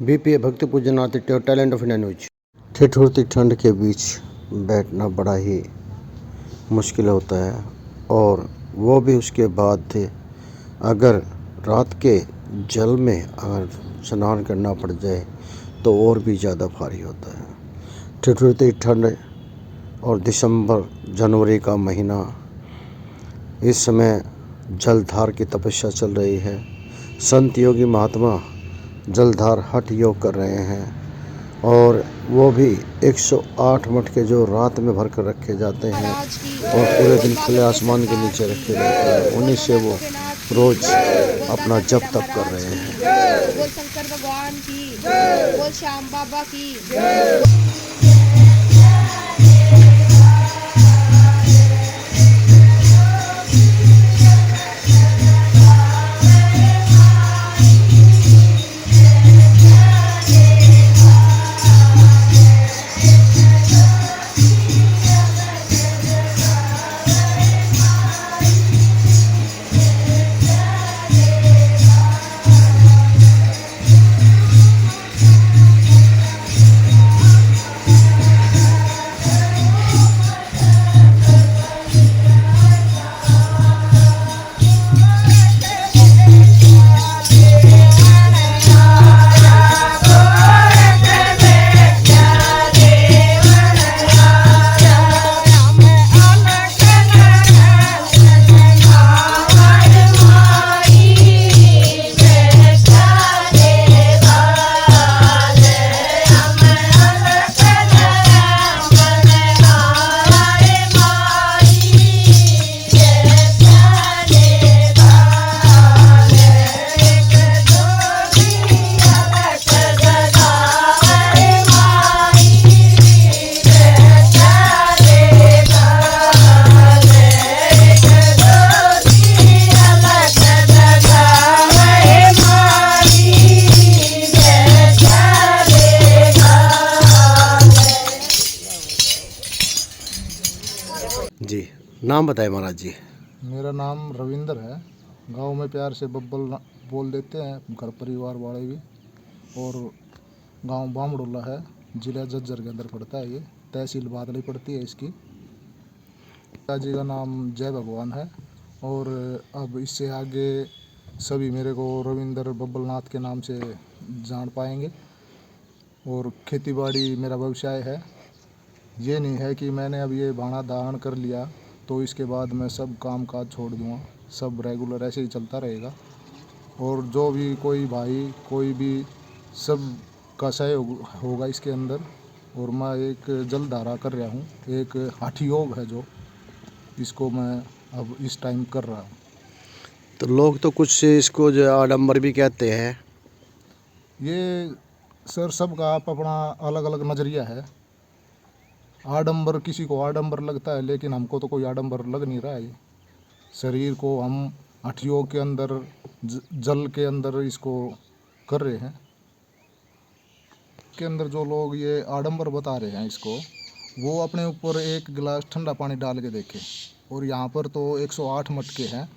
BPA भक्ति पूजन आतिथ्य टैलेंट ऑफ इंडिया न्यूज। ठिठुरती ठंड के बीच बैठना बड़ा ही मुश्किल होता है, और वो भी उसके बाद थे अगर रात के जल में अगर स्नान करना पड़ जाए तो और भी ज़्यादा भारी होता है। ठिठुरती ठंड और दिसंबर जनवरी का महीना, इस समय जलधार की तपस्या चल रही है। संत योगी महात्मा जलधार हठ योग कर रहे हैं, और वो भी 108 मटके जो रात में भर कर रखे जाते हैं और पूरे दिन खुले आसमान के नीचे रखे जाते हैं, उन्हीं से वो रोज अपना जप तप कर रहे हैं। बोल शंकर भगवान की, बोल श्याम बाबा की। जी, नाम बताएं महाराज जी। मेरा नाम रविंदर है। गांव में प्यार से बब्बल बोल देते हैं, घर परिवार वाले भी। और गांव बामड़ोला है, जिला झज्जर के अंदर पड़ता है। ये तहसील बादली पड़ती है इसकी। पिताजी का नाम जय भगवान है, और अब इससे आगे सभी मेरे को रविंदर बब्बलनाथ के नाम से जान पाएंगे। और खेतीबाड़ी मेरा व्यवसाय है। ये नहीं है कि मैंने अब ये भाड़ा धारण कर लिया तो इसके बाद मैं सब काम काज छोड़ दूँगा। सब रेगुलर ऐसे ही चलता रहेगा। और जो भी कोई भाई कोई भी सब का सहयोग होगा इसके अंदर। और मैं एक जलधारा कर रहा हूँ, एक हठ योग है जो, इसको मैं अब इस टाइम कर रहा हूँ। तो लोग तो कुछ इसको जो आडंबर भी कहते हैं। ये सर सबका आप अपना अलग अलग नज़रिया है। आडंबर किसी को आडंबर लगता है, लेकिन हमको तो कोई आडंबर लग नहीं रहा है। शरीर को हम हठ योग के अंदर जल के अंदर इसको कर रहे हैं। के अंदर जो लोग ये आडंबर बता रहे हैं इसको, वो अपने ऊपर एक गिलास ठंडा पानी डाल के देखें। और यहाँ पर तो 108 मटके हैं,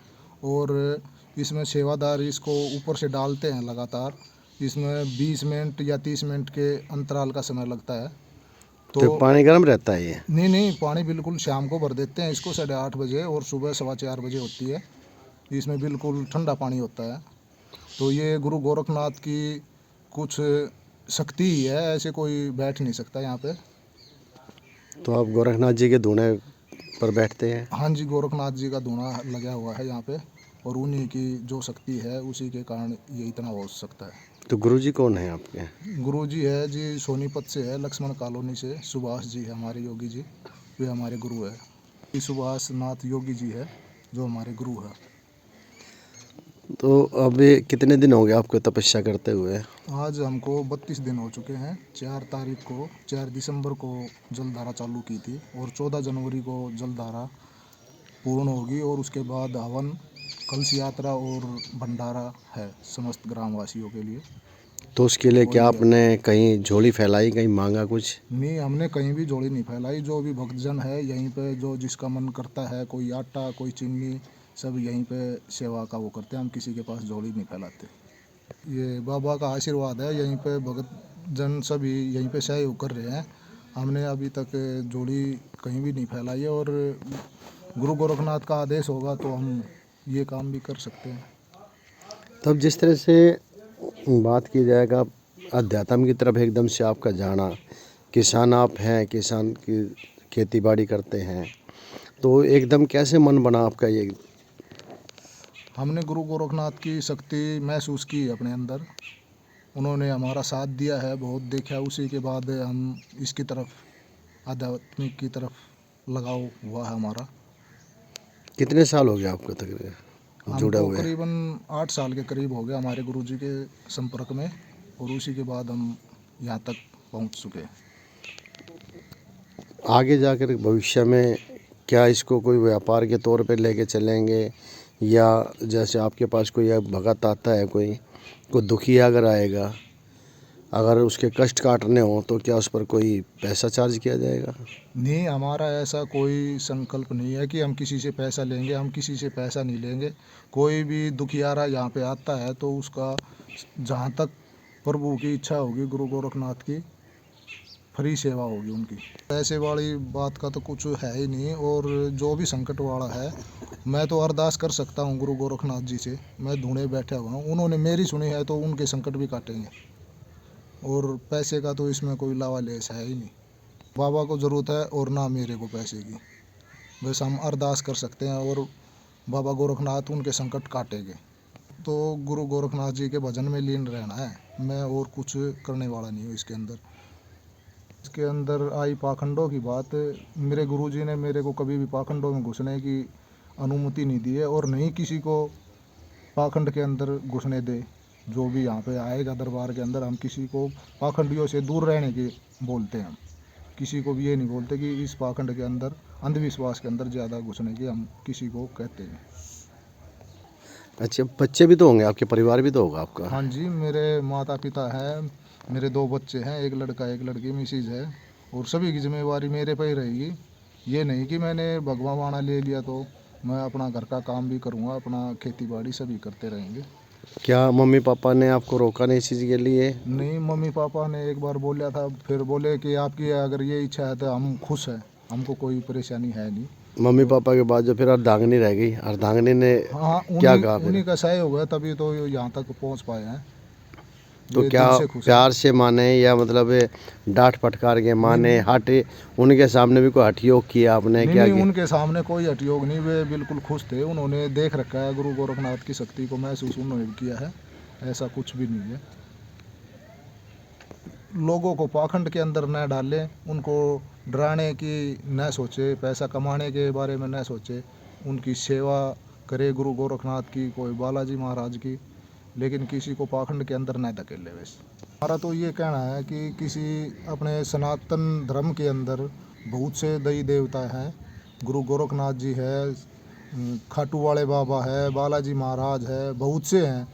और इसमें सेवादार इसको ऊपर से डालते हैं लगातार। इसमें 20 मिनट या 30 मिनट के अंतराल का समय लगता है। तो पानी गर्म रहता है ये? नहीं, पानी बिल्कुल शाम को भर देते हैं इसको 8:30 बजे, और सुबह 4:15 बजे होती है। इसमें बिल्कुल ठंडा पानी होता है। तो ये गुरु गोरखनाथ की कुछ शक्ति ही है, ऐसे कोई बैठ नहीं सकता यहाँ पे। तो आप गोरखनाथ जी के धूने पर बैठते हैं? हाँ जी, गोरखनाथ जी का धूना लगा हुआ है यहाँ पे, और उन्हीं की जो शक्ति है उसी के कारण ये इतना हो सकता है। तो गुरुजी कौन है आपके? गुरुजी है जी, सोनीपत से है, लक्ष्मण कॉलोनी से सुभाष जी है हमारे योगी जी, वे हमारे गुरु है। सुभाष नाथ योगी जी है जो हमारे गुरु है। तो अभी कितने दिन हो गए आपको तपस्या करते हुए? आज हमको 32 दिन हो चुके हैं। 4 दिसंबर को जलधारा चालू की थी, और 14 जनवरी को जलधारा पूर्ण होगी। और उसके बाद हवन, कलश यात्रा और भंडारा है समस्त ग्रामवासियों के लिए। तो उसके लिए क्या आपने कहीं झोली फैलाई, कहीं मांगा कुछ? नहीं, हमने कहीं भी झोली नहीं फैलाई। जो भी भक्तजन है यहीं पे, जो जिसका मन करता है, कोई आटा कोई चीनी, सब यहीं पे सेवा का वो करते हैं। हम किसी के पास झोली नहीं फैलाते। ये बाबा का आशीर्वाद है, यहीं पे भगत जन सभी यहीं पे सहयोग कर रहे हैं। हमने अभी तक जोड़ी कहीं भी नहीं फैलाई है, और गुरु गोरखनाथ का आदेश होगा तो हम ये काम भी कर सकते हैं। तब जिस तरह से बात की जाएगा अध्यात्म की तरफ एकदम से आपका जाना, किसान आप हैं, किसान की खेती बाड़ी करते हैं, तो एकदम कैसे मन बना आपका ये? हमने गुरु गोरखनाथ की शक्ति महसूस की अपने अंदर, उन्होंने हमारा साथ दिया है, बहुत देखा, उसी के बाद हम इसकी तरफ आध्यात्मिक की तरफ लगाव हुआ है हमारा। कितने साल हो गए आपको तकरीबन जुड़े हमको हुए? करीबन 8 साल के करीब हो गया हमारे गुरुजी के संपर्क में, और उसी के बाद हम यहाँ तक पहुँच चुके हैं। आगे जाकर भविष्य में क्या इसको कोई व्यापार के तौर पे लेके चलेंगे, या जैसे आपके पास कोई भगत आता है, कोई दुखी अगर आएगा, अगर उसके कष्ट काटने हो तो क्या उस पर कोई पैसा चार्ज किया जाएगा? नहीं, हमारा ऐसा कोई संकल्प नहीं है कि हम किसी से पैसा लेंगे, हम किसी से पैसा नहीं लेंगे। कोई भी दुखियारा यहाँ पे आता है तो उसका जहाँ तक प्रभु की इच्छा होगी, गुरु गोरखनाथ की फ्री सेवा होगी उनकी। पैसे वाली बात का तो कुछ है ही नहीं, और जो भी संकट वाला है मैं तो अरदास कर सकता हूँ गुरु गोरखनाथ जी से, मैं ढूंढे बैठा हुआ हूँ, उन्होंने मेरी सुनी है तो उनके संकट भी काटेंगे, और पैसे का तो इसमें कोई लावालेस है ही नहीं। बाबा को ज़रूरत है और ना मेरे को पैसे की, बस हम अरदास कर सकते हैं और बाबा गोरखनाथ उनके संकट काटेंगे। तो गुरु गोरखनाथ जी के भजन में लीन रहना है, मैं और कुछ करने वाला नहीं हूँ इसके अंदर। इसके अंदर आई पाखंडों की बात, मेरे गुरुजी ने मेरे को कभी भी पाखंडों में घुसने की अनुमति नहीं दी है, और नहीं किसी को पाखंड के अंदर घुसने दे। जो भी यहाँ पे आएगा दरबार के अंदर, हम किसी को पाखंडियों से दूर रहने के बोलते हैं। हम किसी को भी ये नहीं बोलते कि इस पाखंड के अंदर, अंधविश्वास के अंदर ज़्यादा घुसने की हम किसी को कहते हैं। अच्छा, बच्चे भी तो होंगे, आपके परिवार भी तो होगा आपका? हाँ जी, मेरे माता पिता हैं, मेरे 2 बच्चे हैं, एक लड़का एक लड़की, मिसेज है, और सभी की जिम्मेवारी मेरे पे ही रहेगी। ये नहीं कि मैंने भगवा वाणा ले लिया तो मैं अपना घर का काम भी करूँगा, अपना खेती बाड़ी सभी करते रहेंगे। क्या मम्मी पापा ने आपको रोका नहीं इस चीज़ के लिए? नहीं, मम्मी पापा ने एक बार बोला था, फिर बोले कि आपकी अगर ये इच्छा है तो हम खुश हैं, हमको कोई परेशानी है नहीं। मम्मी पापा के बाद जो फिर अर्धांगिनी रह गई, अर्धांगिनी ने हाँ, क्या कहा फिर? उन्हीं का सहयोग है, तभी तो यहाँ तक पहुँच पाए हैं। तो ये क्या दिल से खुश है। प्यार से माने, या मतलब डांट फटकार के माने, हटे, उनके सामने भी कोई हठयोग किया आपने? नहीं क्या नहीं, किया? उनके सामने कोई हठयोग नहीं, वे बिल्कुल खुश थे, उन्होंने देख रखा है गुरु गोरखनाथ की शक्ति को, महसूस उन्होंने भी किया है, ऐसा कुछ भी नहीं है। लोगों को पाखंड के अंदर न डालें, उनको डराने की न सोचे, पैसा कमाने के बारे में न सोचे, उनकी सेवा करे गुरु गोरखनाथ की, कोई बालाजी महाराज की, लेकिन किसी को पाखंड के अंदर न धकेले। वैसे हमारा तो ये कहना है कि किसी अपने सनातन धर्म के अंदर बहुत से देवी देवता हैं, गुरु गोरखनाथ जी है, खाटू वाले बाबा है, बालाजी महाराज है, बहुत से हैं।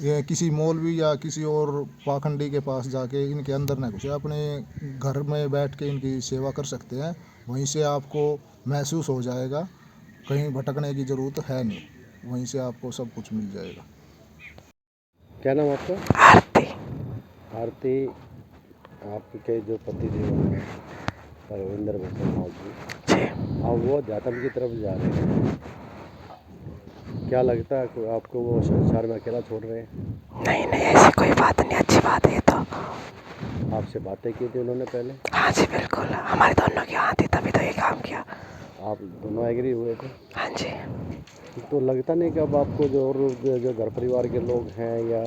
ये किसी मौलवी या किसी और पाखंडी के पास जाके इनके अंदर न घुसे, अपने घर में बैठ के इनकी सेवा कर सकते हैं, वहीं से आपको महसूस हो जाएगा, कहीं भटकने की ज़रूरत है नहीं, वहीं से आपको सब कुछ मिल जाएगा। क्या नाम आपका? आरती। आरती, आपके जो पति देव हैं रविंद्र भट्टनाथ जी, जी, अब वो अध्यात्म की तरफ जा रहे हैं, क्या लगता है कि आपको वो संसार में अकेला छोड़ रहे हैं? नहीं नहीं, ऐसी कोई बात नहीं, अच्छी बात है ये तो। आपसे बातें की थी उन्होंने पहले? हाँ जी बिल्कुल, हमारे दोनों की हाँ थी, तभी तो ये काम किया। आप दोनों एग्री हुए थे? हाँ जी। तो लगता नहीं कि अब आपको जो घर परिवार के लोग हैं, या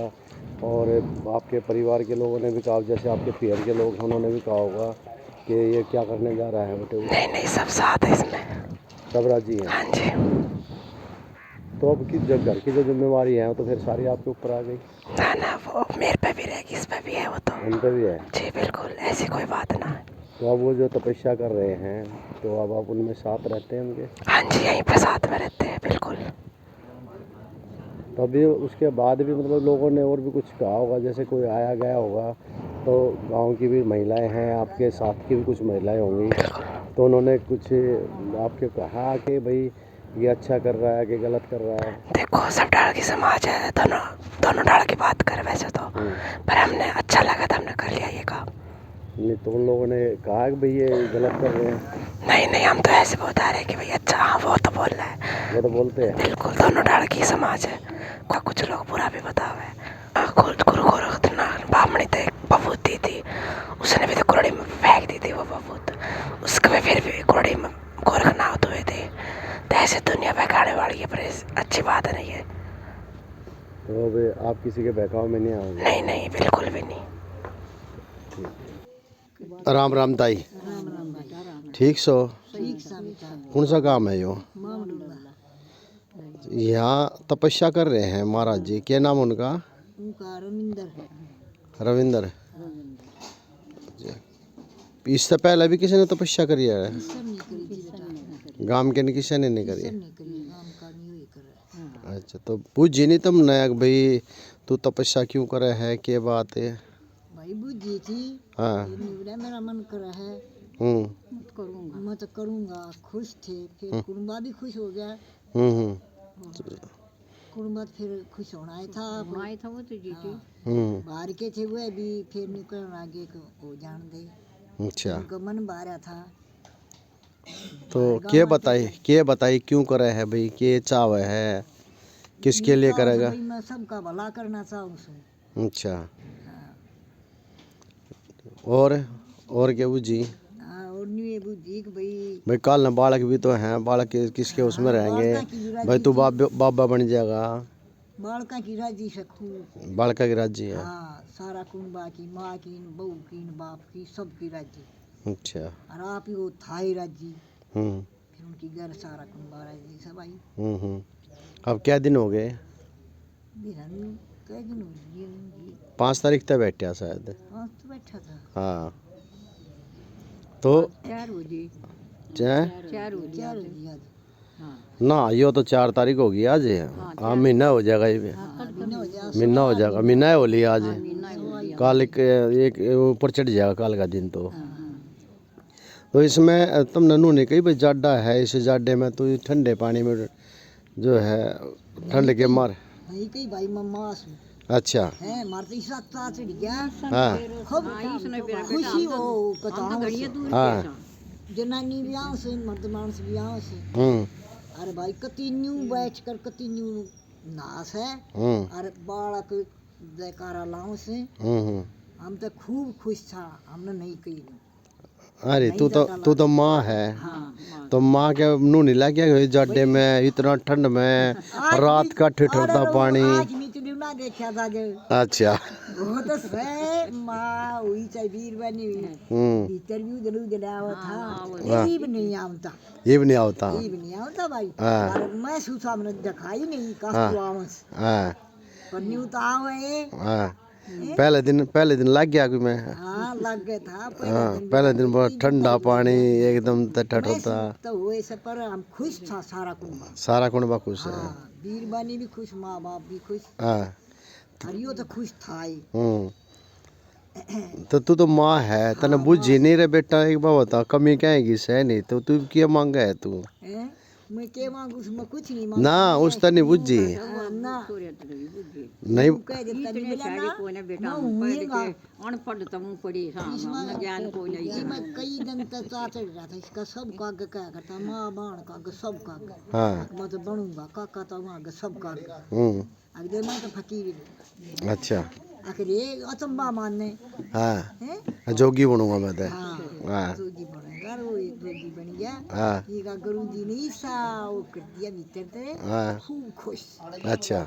और आपके परिवार के लोगों ने भी कहा, जैसे आपके पीयर के लोग हैं, उन्होंने भी कहा होगा कि ये क्या करने जा रहा है बेटे? नहीं नहीं, सब साथ है इसमें। सब राजी हैं? हाँ जी। तो अब की जब घर की जो जिम्मेवारी है तो फिर सारी आपके ऊपर आ गई? ना ना, वो मेरे पे भी रहेगी, इस पे भी है वो तो। उन पर भी है? जी बिल्कुल, ऐसी कोई बात ना है। तो अब वो जो तपस्या कर रहे हैं, तो अब आप उनमें साथ रहते हैं उनके? हाँ जी, यहीं पे साथ में रहते हैं बिल्कुल। तभी उसके बाद भी मतलब लोगों ने और भी कुछ कहा होगा, जैसे कोई आया गया होगा, तो गांव की भी महिलाएं हैं, आपके साथ की भी कुछ महिलाएं होंगी, तो उन्होंने कुछ आपके कहा कि भाई ये अच्छा कर रहा है कि गलत कर रहा है? देखो सब डाल की समाज है, दोनों दोनों डाल की बात करें वैसे तो, पर हमने अच्छा लगा था, हमने कर लिया ये काम। नहीं तो उन लोगों ने कहा कि भाई ये गलत कर रहे हैं? नहीं नहीं, हम तो ऐसे बता रहे हैं कि भाई अच्छा, हाँ वो तो बोल रहा है। वो तो बोलते हैं। बिल्कुल, दोनों डाल की समाज है, कुछ लोग बुरा भी बतावे। गुरु गोरखनाथ ब्राह्मणी तो एक बबूत दी थी, उसने भी तो कुरड़ी में फेंक दी थी वो बबूत, उसके में फिर भी कुरड़ी में गोरखनाथ हुए थे। तो ऐसे दुनिया बहकाने वाली है, पर अच्छी बात नहीं है। तो अब आप किसी के बहकाव में नहीं आओगे? नहीं नहीं, बिल्कुल भी नहीं। राम राम ताई। ठीक सो? कौन सा काम है यो? यहाँ तपस्या कर रहे हैं महाराज जी, क्या नाम उनका? रविंदर। इससे पहले भी किसी ने तपस्या करी है? गांव के ने किसी ने नहीं करी? अच्छा, तो पूछी नहीं तुमने भाई तू तपस्या क्यों करे है, क्या बात है? भाई बुद्धि थी। हाँ। मेरा मन कर है, मैं तो करूँगा। खुश थे, फिर कुरुम्बा भी खुश हो गया। कुरुम्बा फिर खुश होना ही था वो तो जीती। बाहर के थे वो भी फिर निकल आगे को वो जान दे। अच्छा, उनका मन बारा था। तो क्या बताई क्यों करे है भाई, क्या चाव है, किसके लिए करेगा? भाई मैं सबका भला करना चाहूँ। अच्छा, और क्या बुझी? और नहीं बुद्धि भाई कल न बालक भी तो हैं, बालक किसके उसमें रहेंगे भाई, तू बाबा बन जाएगा। बालका की राजी सकूँ। बालका की राजी है? हाँ, सारा कुंबा की, माँ की, बहू की, बाप की, सब की राजी। अच्छा। और आप ही वो था ही राजी। फिर उनकी घर सारा कुंबा राजी सब आई। अब क्या दिन हो गए? कई दिन हो गए? 5 तारीख तक बैठा शायद। हाँ, तो बैठा था। हाँ, तो 4 बजे। 4 बजे आज। ना, यो तो 4 तारीख होगी आज। हाँ, महीना हो जाएगा ये। महीना हो जाएगा, महीना हो लिया आज। कल एक ऊपर चढ़ जाएगा कल का दिन। तो इसमें तुम ननू ने कही भाई जाडा है, इस जाडे में तो ठंडे पानी में जो है ठंड के मार। नहीं कही भाई मम्मा सु। अच्छा है मारते ही साथ साथ चढ़ गया। हाँ खूब खुशी हो कताओं से। हाँ जनानी ब्याह से, मर्द मानस ब्याह से। अरे भाई कतिन्यू बैठ कर कतिन्यू नास है। अरे बालक जयकारा लाओ से। हम तो खूब खुश था, हमने नहीं कही। अरे तू तो माँ है। हाँ, तो माँ के मुँह नहीं लग गया जाडे में, इतना ठंड में रात का ठिठुरता पानी? आज नीचे ना देखा था जो। अच्छा, वो तो से माँ हुई चाहे वीर बनी हुई। भीतर भी उधर उधर आवा था। ये भी नहीं आवता। ये भी नहीं आवता। ये भी नहीं आवता भाई। और मैं सूसा मैंने दिखाई नहीं कास्टू आवस। पर न्यू तो आवे। पहले दिन लग गया कि मैं। हाँ लग गया था। पहले दिन बहुत ठंडा पानी एकदम ठठोता तो हुए से, पर हम खुश था सारा कुंबा खुश है। वीर बनी भी खुश, माँ बाप भी खुश। हरियो तो खुश था ही। तो तू तो माँ है, तने बुझी नहीं रे बेटा, एक बात बता, कमी क्या है सह नहीं, तो तू क्या मांगा है तू? मैं क्या मांगू, मैं कुछ नहीं मांगू ना, उस तरह नहीं बुझी ना। नहीं कह देता नहीं मिला ना। मैं अनपढ़ तो मुँह पड़ी, हाँ ज्ञान को नहीं। मैं कई दिन तक चढ़ रहा था, इसका सब काग क्या करता, माँ बाण काग सब काग। हाँ, मैं तो बनूंगा काका तो वहाँ सब काग। अगले मैं तो फकीर। अच्छा, आखिर ये अचंबा मानने। हाँ, जोगी बनूंगा मैं तो। हाँ, जोगी बनेगा। वो एक जोगी बन गया। हाँ, ये का गुरु जी ने ईसा वो कर दिया भीतर से। हाँ, खूब खुश। अच्छा,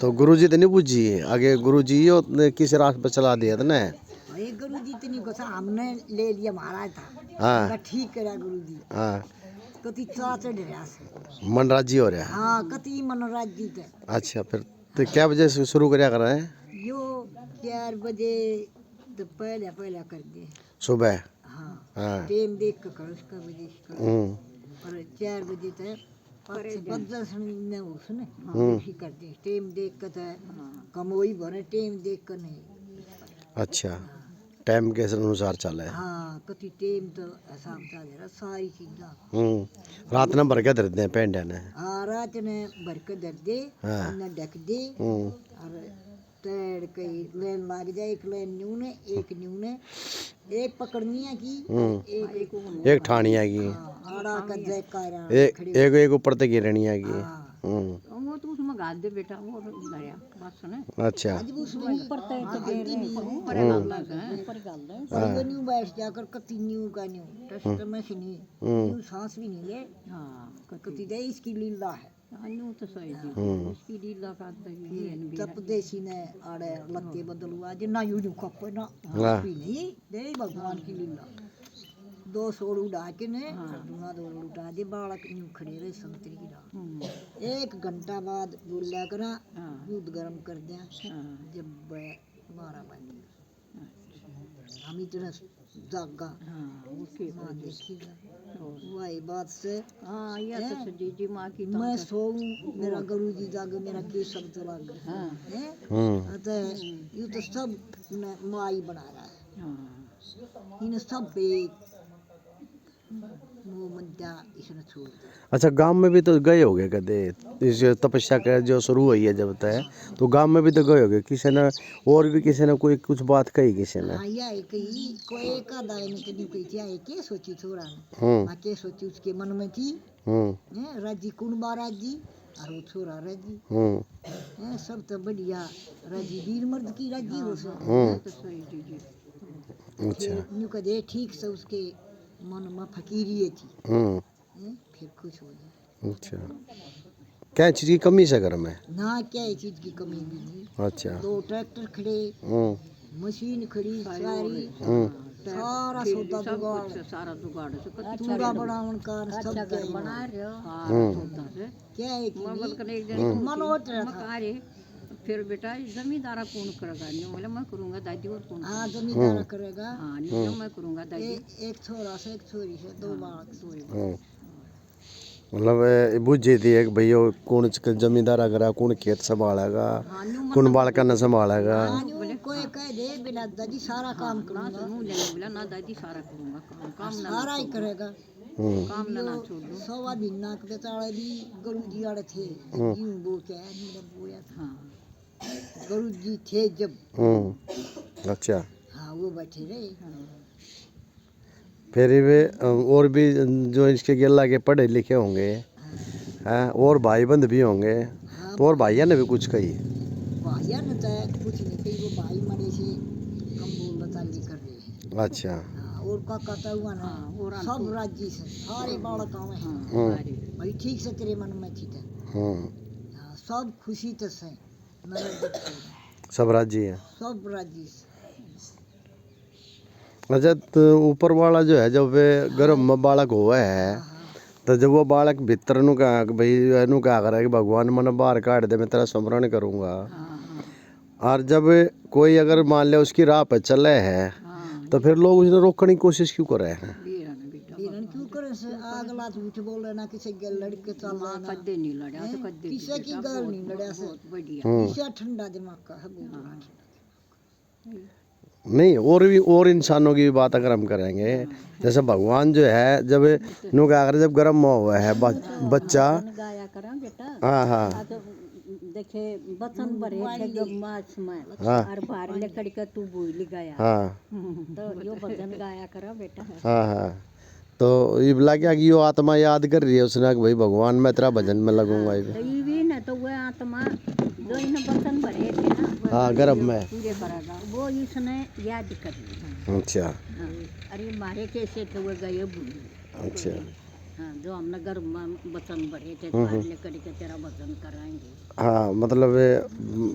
तो गुरुजी तो नहीं बुझी आगे, गुरुजी यो किस रास्ते पर चला दिया था ना? ये गुरु जी तो नहीं को हमने ले लिया महाराज था। हाँ, ठीक करा गुरु जी। हाँ, कति चढ़ रहा से मन राजी हो रहा है। हाँ, कति मन राजी थे। अच्छा, फिर तो क्या बजे से शुरू कर रहा है? यो 4 बजे तो पहले कर दे सुबह। हाँ, टाइम देख कर करो उसका बजे और 4 बजे तक प्रदर्शन उसने कर दे। टाइम देख कर कमोई भरे, टाइम देख कर नहीं। अच्छा, टाइम के अनुसार चला है। हाँ कति टेम तो हिसाब चल रहा सारी चीज़ा। रात न भर के धरते हैं पेंडा ने। हाँ रात ने भर के धर दे न ढक दे और तैर कई लेन लाग जाए, एक लेन न्यून है एक न्यून है, एक पकड़नी है की एक ठानिया की, आड़ा का जयकारा एक ऊपर तक गिरनी है की। वो तो उसमें गाल दे बेटा, वो दरिया बात सुने। अच्छा ऊपर तैर तो दे रहे हैं न्यू बैठ जाकर कति न्यू का न्यू टेस्ट में से नहीं न्यू सांस भी नहीं ले। हाँ कति दे इसकी लीला है। अन्नू तो सही जी, इसकी लीला का तप देसी ने आड़े लत्ते बदलुआ जे ना यूं कप ना भी नहीं दे भगवान की लीला। दो सोड़ उड़ा के ने दूना दो उड़ा दे बालक यूं खड़े रहे संतरी की राह। एक घंटा बाद बोला करा दूध गर्म कर दिया जब 12 बजे हम इतना जागा माँ देखिएगा वही बात से। हाँ ये तो जी माँ की मैं सोऊं मेरा गुरु जी जागे मेरा केस सब तो लग है ये तो सब माई बना रहा है इन सब पे वो मध्या इसने छोड़ दिया। अच्छा गांव में भी तो गए होगे कदे, इस तपस्या का जो शुरू हुई है जब तक, तो गांव में भी तो गए होगे किसी ने, और भी किसी ने कोई कुछ बात कही किसी ने? हाँ ये कही कोई का दाई ने कहीं कही थी आए के सोची छोरा ने माँ के सोची उसके मन में थी राजी कुंबा राजी और वो छोरा राजी सब तो बढ़िया राजी वीर मर्द की राजी हो सो। अच्छा न्यू कदे ठीक से उसके मन में फकीरी थी फिर कुछ हो जाए। अच्छा क्या चीज़ की कमी से घर में? ना क्या चीज की कमी भी नहीं। अच्छा 2 ट्रैक्टर खड़े मशीन खड़ी सारी सारा सौदा जुगाड़ सारा जुगाड़ से चूड़ा बनावन का सब बना रहे हो सौदा से क्या है मरबल करने एक जन मनोट रहा मकारे फिर बेटा जमींदारा कौन करेगा? नहीं बोले मैं करूँगा दादी और कौन? हाँ जमींदारा करेगा। हाँ नहीं मैं करूँगा दादी। एक छोरा से एक छोरी से 2 बालक। मतलब बुझे थी एक भैया कौन जमींदार करा, कौन खेत संभालेगा, कौन बालका न संभालेगा। कोई कह दे बिना दादी सारा काम करूँगा बोला ना दादी सारा करूँगा काम सारा ही करेगा काम ना छोड़ दो। 100 दिन नाक बेचारे भी गुरु जी आड़े थे यूं वो क्या है मेरा बोया था गुरु जी थे जब। अच्छा हाँ वो बैठे रहे। फिर वे और भी जो इसके गिल्ला के पढ़े लिखे होंगे हैं, और भाई बंद भी होंगे, तो और भाइया ने भी कुछ कही? भाइया ने तो कुछ नहीं कही, वो भाई मरे से कम बोल बताली कर रहे हैं। अच्छा और का कहता हुआ ना सब राज्य से सारे बालक आवे हैं भाई ठीक से तेरे मन में थी सब खुशी तो से सब राज्य है सब राज्य से। अच्छा तो ऊपर वाला जो है जब वे गर्भ में बालक हुआ है तो जब वो बालक भीतर नु कहा कि भाई एनु क्या करे कि भगवान मन बाहर काट दे मैं तेरा स्मरण करूँगा, और जब कोई अगर मान ले उसकी राह पे चले है तो फिर लोग उसे रोकने की कोशिश क्यों कर रहे हैं? क्यों करे से अगला झूठ बोल रहे ना किसी गल लड़के चल रहा ना कदे नहीं लड़ा तो कदे किसी की गल नहीं लड़ा से बढ़िया किसी ठंडा दिमाग का है नहीं और इंसानों की भी बात अगर हम करेंगे जैसे भगवान जो है जब नु क्या करे जब गर्म हुआ है बच्चा गाया करा बेटा। हाँ हाँ देखे बचन भरे थे जब मार्च में और बाहर लकड़ी का तू बोली गाया हाँ तो यो भजन गाया करा बेटा। हाँ हाँ तो ये बोला क्या कि यो आत्मा याद कर रही है उसने कि भाई भगवान मैं तेरा भजन में लगूंगा ये भी ना तो वो आत्मा जो इन्हें बचन भरे थे ना हाँ गर्भ में पूरे करेगा वो इसने याद कर लिया। अच्छा अरे मारे कैसे थे वो गए भूल। अच्छा हाँ जो हमने गर्भ में बचन भरे थे बाहर लकड़ी के तेरा भजन कराएंगे। हाँ मतलब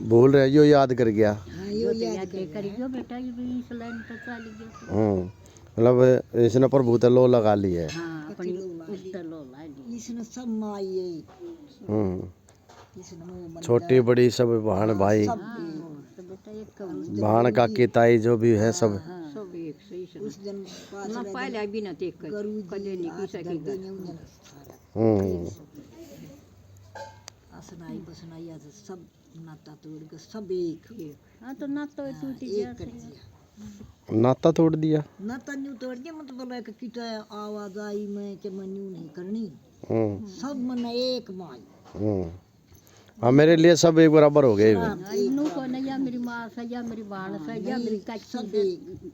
भूल रहे यो याद कर गया। यो याद करियो बेटा ये भी इस लाइन पे चली गया। मतलब इसने प्रभु ते लो लगा ली है। हाँ अपनी उल्टा लो ला ली इसने सब माई इसने मुंह छोटी बड़ी सब बहन भाई तो बेटा एक बहन काकी ताई जो भी है सब सब एक सही से उस दिन ना पहले भी ना देख गुरु कदे नहीं किसी की असनाई बसनाई आज सब नाता तोड़ के सब एक हाँ तो ना तो टूट एक गया कर दिया। नाता तोड़ दिया। ना तन्यू तोड़ दिया मतलब बोला कि किटा आवाजाई में के मन्यू नहीं करनी, सब मन एक माई। हाँ मेरे लिए सब एक बराबर हो गए। इन्नू को नहीं या मेरी माँ से या मेरी बहन से या मेरी चाची से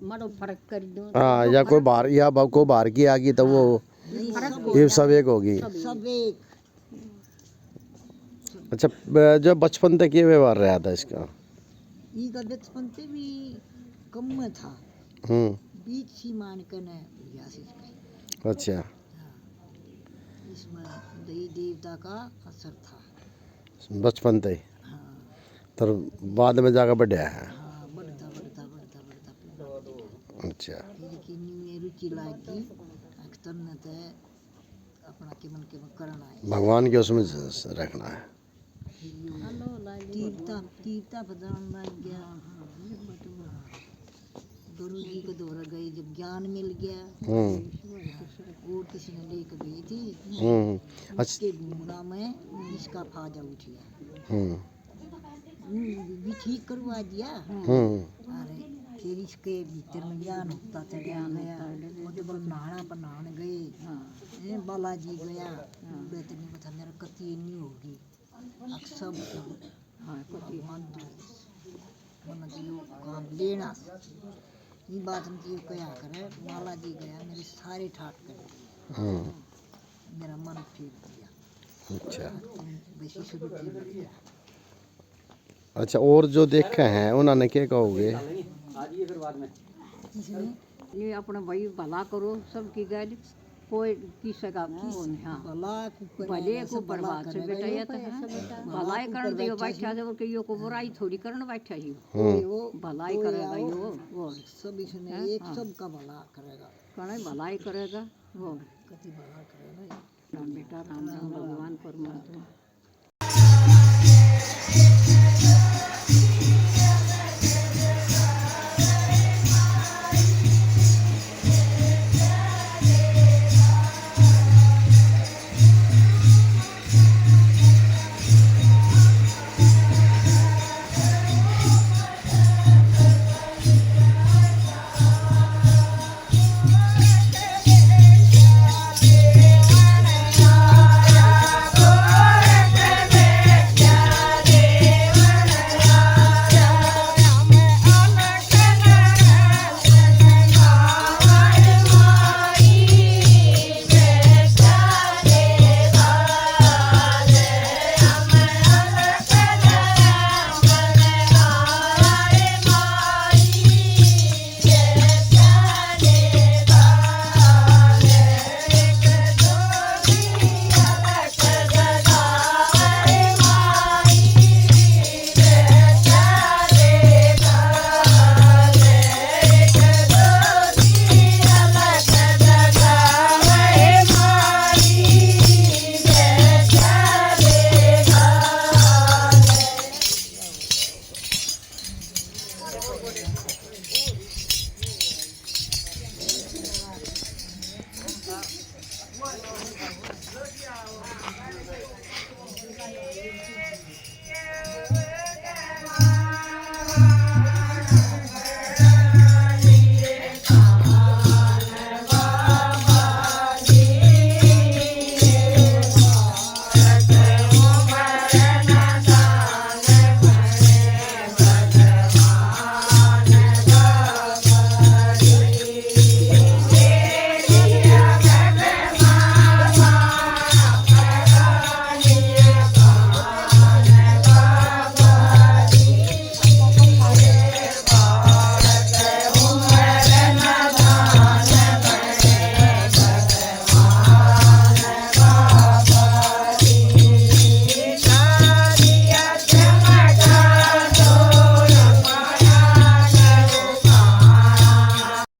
मरो फर्क कर दो। हाँ या कोई बाहर या को बाहर की आ गई तो वो ये सब एक होगी। सब एक। अच्छा जो बचपन तक ये व्यवहार रहा था इसका? ये का बचपन से भी कम में था, बीच सी मान कर न लिया। अच्छा इसमें देवी देवता का असर था। बचपन से तो बाद में जाकर बढ़िया है। हाँ बढ़ता बढ़ता बढ़ता बढ़ता। अच्छा लेकिन ये रुचि लागी अक्सर न तो अपना केमन केमन करना है, भगवान के उसमें रखना है। तीर्था तीर्था प्रदान लग गया। गुरु जी को दौरा गए जब ज्ञान मिल गया और किसी ने लेकर गई थी उसके घूमना में इसका फायदा उठ गया, भी ठीक करवा दिया। अरे फिर इसके भीतर में ज्ञान होता चढ़ा गया, मुझे बोल नहाना बनाने गए, बालाजी गया बेतनी बता मेरा कति नहीं होगी सब काम लेना। ये बात मुझे क्या करे, बालाजी गया मेरे सारे ठाट कर मेरा मन फेर दिया। अच्छा वैसे शुरू की। अच्छा और जो देखे हैं उन्होंने क्या कहोगे? ये अपना भाई भला करो सबकी गैल, कोई किसी का वो नहीं। हाँ भले को बर्बाद से बेटा ये तो भलाई करने दियो बैठा जो कि यो को बुराई थोड़ी करने बैठा ही भलाई करेगा यो वो सब इसने एक सबका भला करेगा, कौन भलाई करेगा वो कति भला करेगा। राम बेटा राम राम भगवान परमात्मा।